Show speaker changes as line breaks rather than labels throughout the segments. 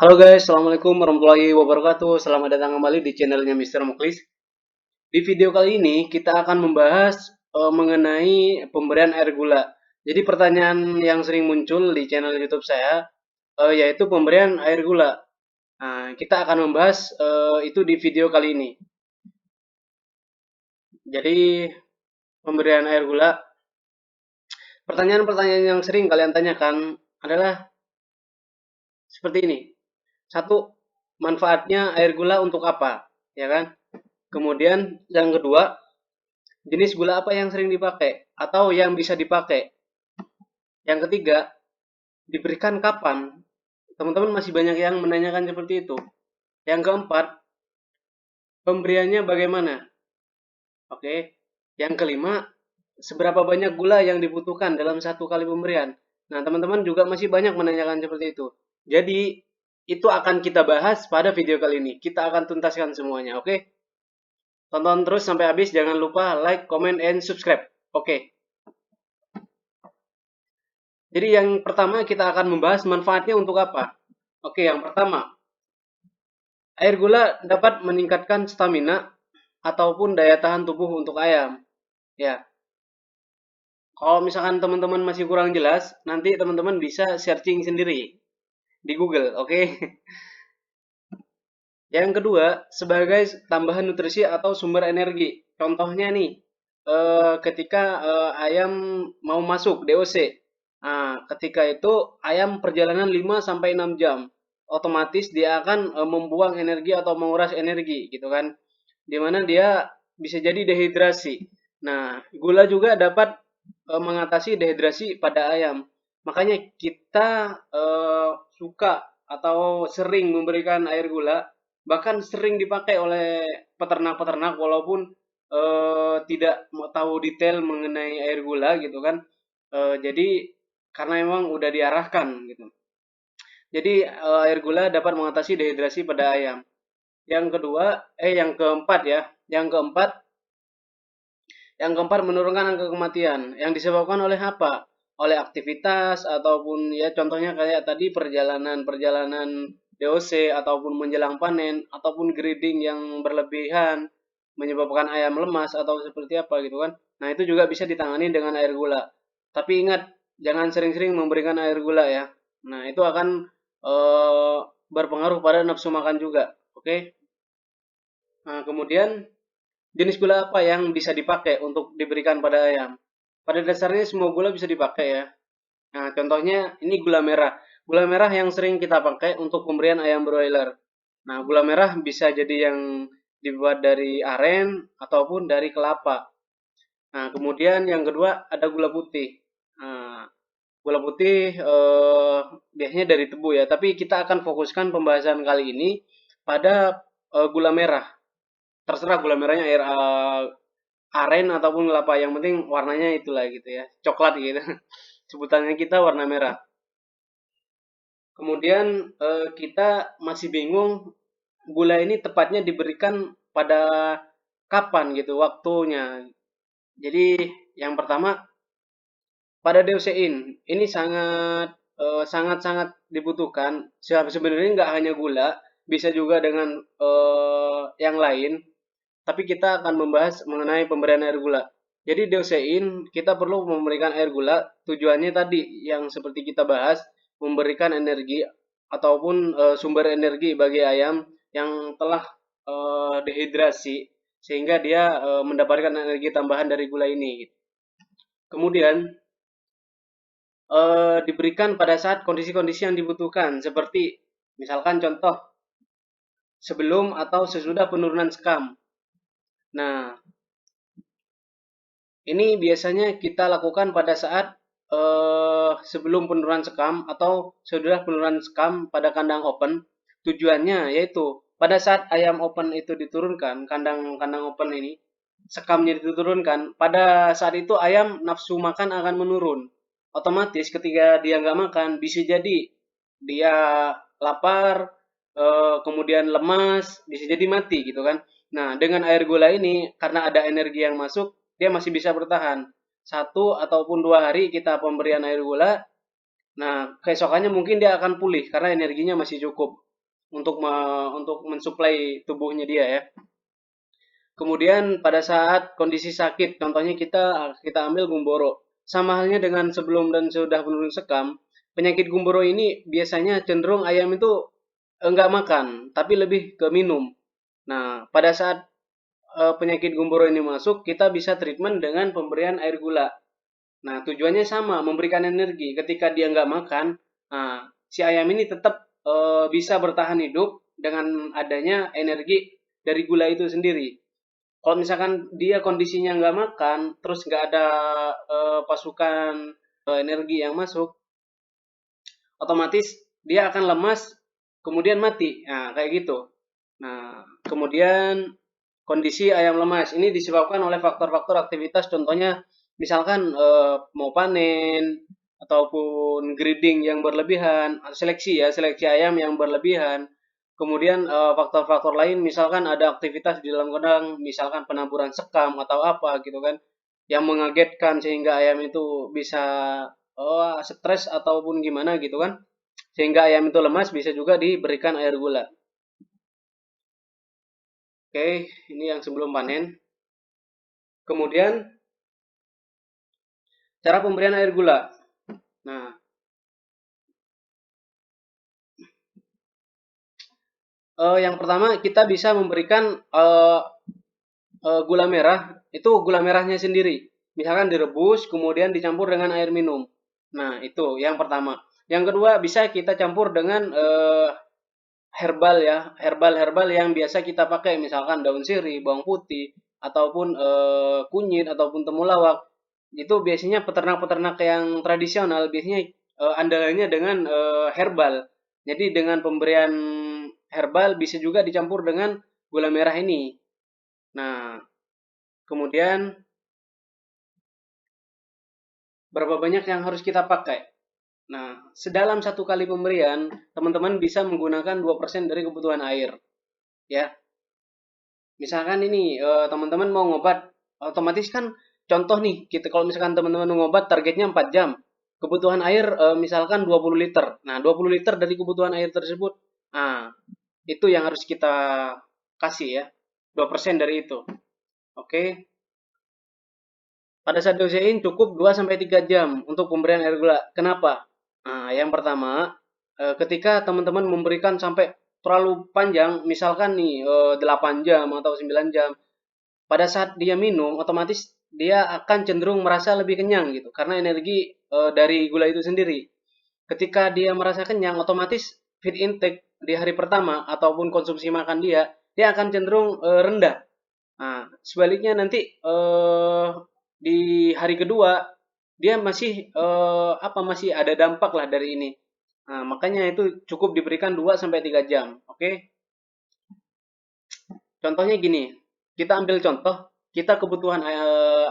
Halo guys, Assalamualaikum warahmatullahi wabarakatuh. Selamat datang kembali di channelnya Mister Muklis. Di video kali ini kita akan membahas mengenai pemberian air gula. Jadi pertanyaan yang sering muncul di channel YouTube saya yaitu pemberian air gula. Nah, kita akan membahas itu di video kali ini. Jadi pemberian air gula, pertanyaan-pertanyaan yang sering kalian tanyakan adalah seperti ini. Satu, manfaatnya air gula untuk apa? Ya kan? Kemudian yang kedua, jenis gula apa yang sering dipakai atau yang bisa dipakai. Yang ketiga, diberikan kapan? Teman-teman masih banyak yang menanyakan seperti itu. Yang keempat, pemberiannya bagaimana? Oke. Yang kelima, seberapa banyak gula yang dibutuhkan dalam satu kali pemberian? Nah, teman-teman juga masih banyak menanyakan seperti itu. Jadi, itu akan kita bahas pada video kali ini. Kita akan tuntaskan semuanya, oke? Tonton terus sampai habis, jangan lupa like, comment, and subscribe. Oke. Jadi yang pertama kita akan membahas manfaatnya untuk apa. Oke, yang pertama, air gula dapat meningkatkan stamina ataupun daya tahan tubuh untuk ayam. Ya, kalau misalkan teman-teman masih kurang jelas, nanti teman-teman bisa searching sendiri di Google, oke? Yang kedua, sebagai tambahan nutrisi atau sumber energi. Contohnya nih, ketika ayam mau masuk DOC. Nah, ketika itu ayam perjalanan 5 sampai 6 jam. Otomatis dia akan membuang energi atau menguras energi gitu kan. Dimana dia bisa jadi dehidrasi. Nah, gula juga dapat mengatasi dehidrasi pada ayam. Makanya kita suka atau sering memberikan air gula, bahkan sering dipakai oleh peternak-peternak walaupun tidak mau tahu detail mengenai air gula gitu kan. Jadi karena memang udah diarahkan gitu. Jadi air gula dapat mengatasi dehidrasi pada ayam. Yang keempat ya. Yang keempat menurunkan angka kematian. Yang disebabkan oleh apa? Oleh aktivitas ataupun ya contohnya kayak tadi perjalanan-perjalanan DOC ataupun menjelang panen ataupun grading yang berlebihan menyebabkan ayam lemas atau seperti apa gitu kan. Nah, itu juga bisa ditangani dengan air gula. Tapi ingat, jangan sering-sering memberikan air gula ya. Nah, itu akan eh, berpengaruh pada nafsu makan juga. Oke. Nah, kemudian jenis gula apa yang bisa dipakai untuk diberikan pada ayam? Pada dasarnya semua gula bisa dipakai ya. Nah, contohnya ini gula merah. Gula merah yang sering kita pakai untuk pemberian ayam broiler. Nah, gula merah bisa jadi yang dibuat dari aren ataupun dari kelapa. Nah, kemudian yang kedua ada gula putih. Nah, gula putih biasanya dari tebu ya, tapi kita akan fokuskan pembahasan kali ini pada gula merah. Terserah gula merahnya air aren ataupun kelapa, yang penting warnanya itulah gitu ya, coklat gitu. Sebutannya kita warna merah. Kemudian kita masih bingung gula ini tepatnya diberikan pada kapan gitu waktunya. Jadi yang pertama pada deusein ini sangat-sangat dibutuhkan. Sebenarnya nggak hanya gula, bisa juga dengan yang lain. Tapi kita akan membahas mengenai pemberian air gula. Jadi deusein kita perlu memberikan air gula. Tujuannya tadi yang seperti kita bahas, memberikan energi ataupun sumber energi bagi ayam yang telah dehidrasi sehingga dia mendapatkan energi tambahan dari gula ini. Kemudian diberikan pada saat kondisi-kondisi yang dibutuhkan, seperti misalkan contoh sebelum atau sesudah penurunan skam. Nah, ini biasanya kita lakukan pada saat sebelum penurunan skam atau sesudah penurunan skam pada kandang open. Tujuannya yaitu pada saat ayam open itu diturunkan, kandang-kandang open ini, sekamnya diturunkan, pada saat itu ayam nafsu makan akan menurun. Otomatis ketika dia nggak makan, bisa jadi dia lapar, kemudian lemas, bisa jadi mati gitu kan. Nah, dengan air gula ini, karena ada energi yang masuk, dia masih bisa bertahan. 1 ataupun 2 hari kita pemberian air gula, nah keesokannya mungkin dia akan pulih karena energinya masih cukup. untuk mensuplai tubuhnya dia ya. Kemudian pada saat kondisi sakit, contohnya kita ambil gumboro. Sama halnya dengan sebelum dan sudah menurun sekam, penyakit gumboro ini biasanya cenderung ayam itu enggak makan, tapi lebih ke minum. Nah, pada saat penyakit gumboro ini masuk, kita bisa treatment dengan pemberian air gula. Nah, tujuannya sama, memberikan energi. Ketika dia nggak makan, nah, si ayam ini tetap bisa bertahan hidup dengan adanya energi dari gula itu sendiri. Kalau misalkan dia kondisinya nggak makan, terus nggak ada pasukan energi yang masuk, otomatis dia akan lemas, kemudian mati. Nah, kayak gitu. Nah, kemudian kondisi ayam lemas ini disebabkan oleh faktor-faktor aktivitas, contohnya misalkan mau panen ataupun breeding yang berlebihan, seleksi ya, seleksi ayam yang berlebihan. Kemudian faktor-faktor lain misalkan ada aktivitas di dalam kandang, misalkan penaburan sekam atau apa gitu kan, yang mengagetkan sehingga ayam itu bisa stres ataupun gimana gitu kan, sehingga ayam itu lemas, bisa juga diberikan air gula. Oke, ini yang sebelum panen. Kemudian cara pemberian air gula. Nah, yang pertama kita bisa memberikan gula merah. Itu gula merahnya sendiri. Misalkan direbus, kemudian dicampur dengan air minum. Nah, itu yang pertama. Yang kedua bisa kita campur dengan herbal ya, herbal-herbal yang biasa kita pakai, misalkan daun sirih, bawang putih, ataupun kunyit, ataupun temulawak. Itu biasanya peternak-peternak yang tradisional biasanya andalannya dengan herbal. Jadi dengan pemberian herbal bisa juga dicampur dengan gula merah ini. Nah, kemudian berapa banyak yang harus kita pakai? Nah, sedalam satu kali pemberian, teman-teman bisa menggunakan 2% dari kebutuhan air. Ya, misalkan ini teman-teman mau ngobat, otomatis kan contoh nih, kita kalau misalkan teman-teman ngobat targetnya 4 jam. Kebutuhan air misalkan 20 liter. Nah, 20 liter dari kebutuhan air tersebut. Nah, itu yang harus kita kasih ya. 2% dari itu. Oke. Pada saat dosein cukup 2 sampai 3 jam untuk pemberian air gula. Kenapa? Nah, yang pertama, ketika teman-teman memberikan sampai terlalu panjang, misalkan nih 8 jam atau 9 jam, pada saat dia minum, otomatis dia akan cenderung merasa lebih kenyang gitu, karena energi dari gula itu sendiri. Ketika dia merasa kenyang, otomatis feed intake di hari pertama ataupun konsumsi makan dia akan cenderung rendah. Nah, sebaliknya nanti di hari kedua dia masih masih ada dampak lah dari ini. Nah, makanya itu cukup diberikan 2 sampai 3 jam. Oke. Contohnya gini, kita ambil contoh, kita kebutuhan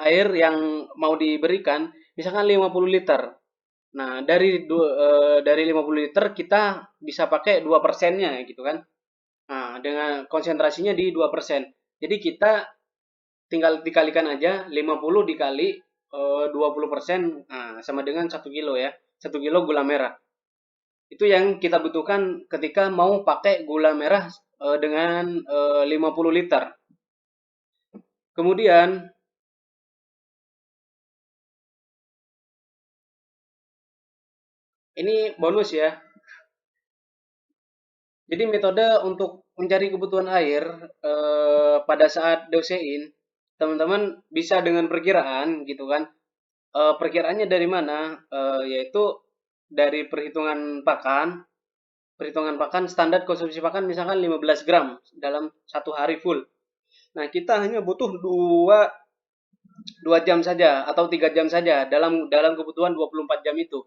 air yang mau diberikan misalkan 50 liter. Nah, dari 50 liter kita bisa pakai 2%-nya gitu kan. Nah, dengan konsentrasinya di 2%. Jadi kita tinggal dikalikan aja 50 dikali 20%, nah, sama dengan 1 kilo ya. 1 kilo gula merah. Itu yang kita butuhkan ketika mau pakai gula merah dengan 50 liter. Kemudian ini bonus ya. Jadi metode untuk mencari kebutuhan air pada saat dosein, teman-teman bisa dengan perkiraan gitu kan. Perkiraannya dari mana? Yaitu dari perhitungan pakan standar konsumsi pakan misalkan 15 gram dalam satu hari full. Nah, kita hanya butuh 2 jam saja atau 3 jam saja dalam dalam kebutuhan 24 jam itu.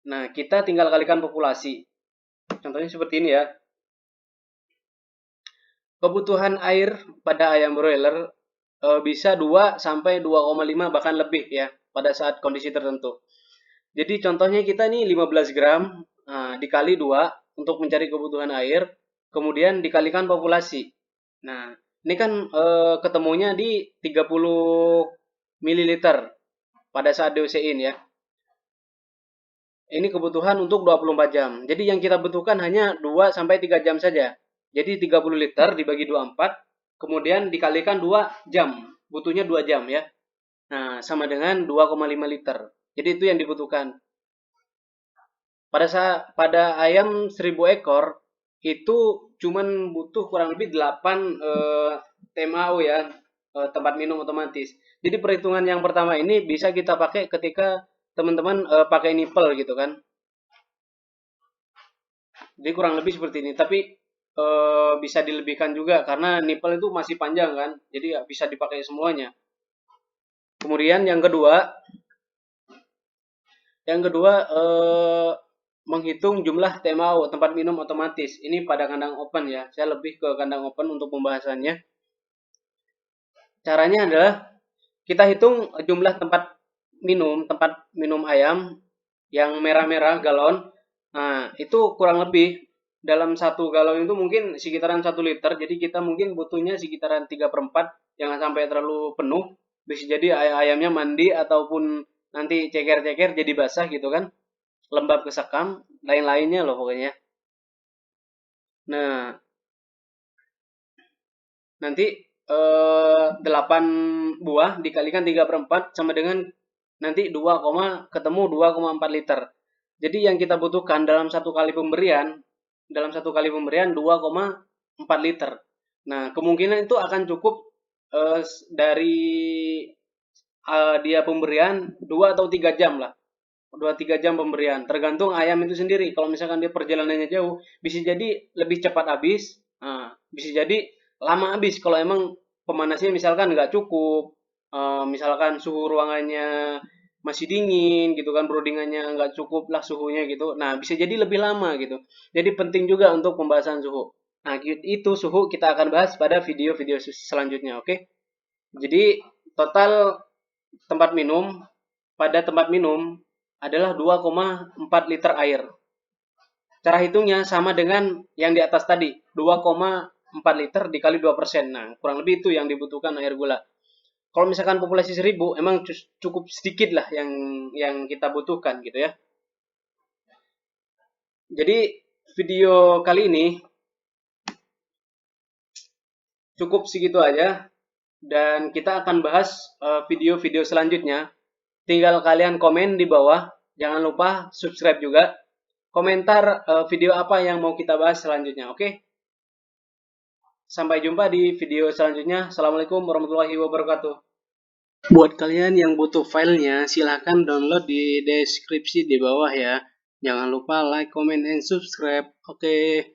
Nah, kita tinggal kalikan populasi. Contohnya seperti ini ya. Kebutuhan air pada ayam broiler bisa 2 sampai 2,5 bahkan lebih ya pada saat kondisi tertentu. Jadi contohnya kita nih 15 gram dikali 2 untuk mencari kebutuhan air, kemudian dikalikan populasi. Nah, ini kan ketemunya di 30 mililiter pada saat dosein ya. Ini kebutuhan untuk 24 jam. Jadi yang kita butuhkan hanya 2 sampai 3 jam saja. Jadi 30 liter dibagi 24, kemudian dikalikan 2 jam. Butuhnya 2 jam ya. Nah, sama dengan 2,5 liter. Jadi itu yang dibutuhkan. Pada ayam 1000 ekor itu cuman butuh kurang lebih 8 TMAU ya, tempat minum otomatis. Jadi perhitungan yang pertama ini bisa kita pakai ketika teman-teman pakai nipple gitu kan. Jadi kurang lebih seperti ini. Tapi bisa dilebihkan juga karena nipple itu masih panjang kan. Jadi bisa dipakai semuanya. Kemudian yang kedua menghitung jumlah TMAU, tempat minum otomatis. Ini pada kandang open ya. Saya lebih ke kandang open untuk pembahasannya. Caranya adalah kita hitung jumlah tempat minum ayam yang merah-merah galon. Nah, itu kurang lebih dalam satu galon itu mungkin sekitaran 1 liter. Jadi kita mungkin butuhnya sekitaran 3/4, jangan sampai terlalu penuh. Bisa jadi ayamnya mandi ataupun nanti ceker-ceker jadi basah gitu kan. Lembab kesekam, lain-lainnya loh pokoknya. Nah, nanti 8 buah dikalikan 3/4 sama dengan nanti ketemu 2,4 liter. Jadi yang kita butuhkan dalam satu kali pemberian 2,4 liter. Nah, kemungkinan itu akan cukup dari dia pemberian 2 atau 3 jam lah. 2-3 jam pemberian. Tergantung ayam itu sendiri. Kalau misalkan dia perjalanannya jauh, bisa jadi lebih cepat habis. Nah, bisa jadi lama habis kalau emang pemanasnya misalkan nggak cukup. Misalkan suhu ruangannya masih dingin gitu kan, broodingannya nggak cukup lah suhunya gitu. Nah, bisa jadi lebih lama gitu. Jadi penting juga untuk pembahasan suhu. Nah, itu suhu kita akan bahas pada video-video selanjutnya, oke? Jadi total tempat minum pada tempat minum adalah 2,4 liter air. Cara hitungnya sama dengan yang di atas tadi, 2,4 liter dikali 2%. Nah, kurang lebih itu yang dibutuhkan air gula. Kalau misalkan populasi 1000, emang cukup sedikit lah yang kita butuhkan gitu ya. Jadi video kali ini cukup segitu aja. Dan kita akan bahas video-video selanjutnya. Tinggal kalian komen di bawah. Jangan lupa subscribe juga. Komentar video apa yang mau kita bahas selanjutnya, oke? Sampai jumpa di video selanjutnya. Assalamualaikum warahmatullahi wabarakatuh. Buat kalian yang butuh filenya, silahkan download di deskripsi di bawah ya. Jangan lupa like, comment, and subscribe. Oke.